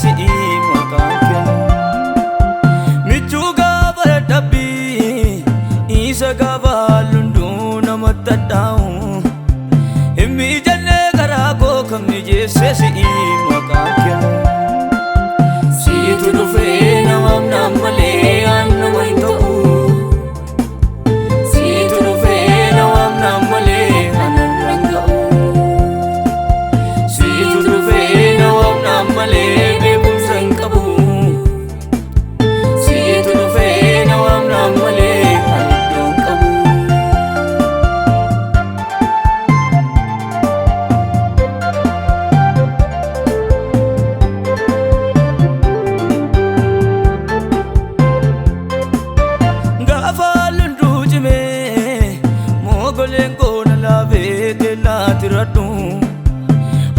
si makaken michuga baradabi isa gabalundu namatadau immi janne garako kamni jesse si makaken si tu do fe nawam namale annu maito si tu do fe nawam namale anuranga si tu do fe nawam namale bebum sankabu si tu do fe nawam namale anudonkabu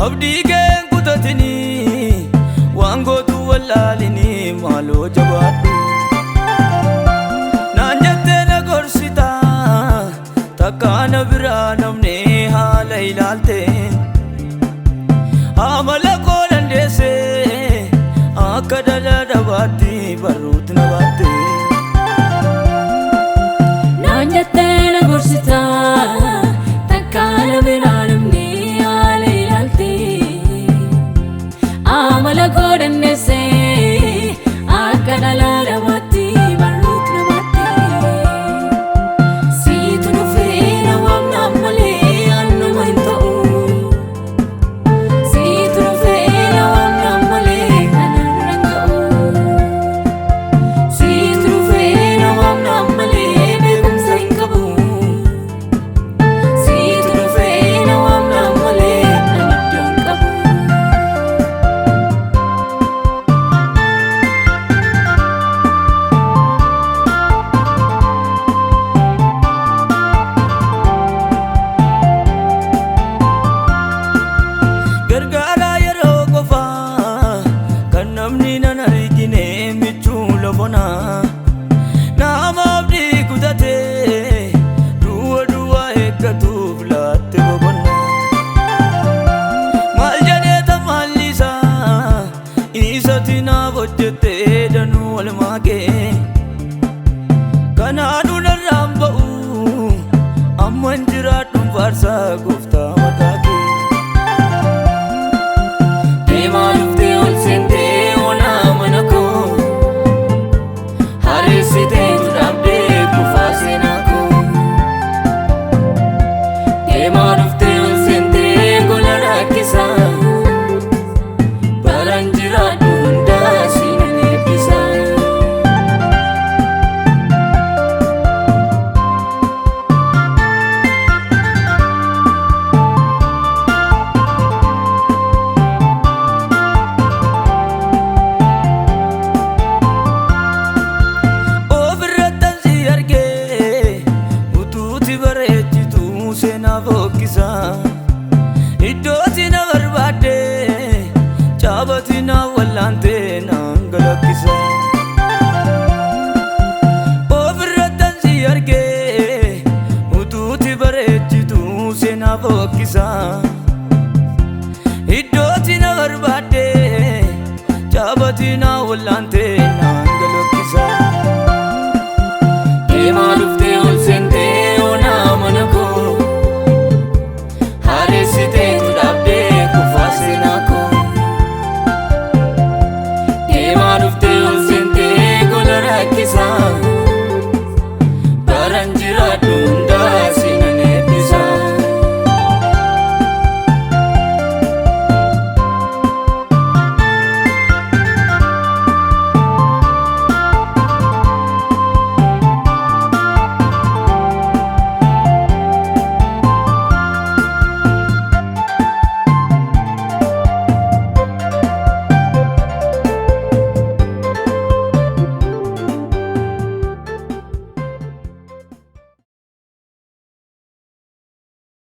abdi gen kutatini wango tu wallalini malo jabatu nanjate na gorsita takana biranamne halailalte amala kolande se akadala dabati barut nabate nanjate na gorsita takana biranamne amala godanne se akadala ravati barut navati si tu no fe nawam namale annu mainto si tu no fe nawam namale anuranga si tu no fe nawam namale bebum sankabu si tu no fe nawam namale anudonkabu gargara yero gofa kanamni nanarigine michula bona nama abdi kudate duwa ekatu vlatte bogonna maljane tamalisa isatina bojjete danu walmage kananu narambu ammanjira dum farsa gufta matake malufte olsente ona manako harisite tudamde kufasenako malufte olsente golana kisa baranjira dunda sinene pisa iddotina barbade chabatina wallante nangalakisa ofiratan si arge ututi barechitu sena bokisa iddotina barbade chabatina wallante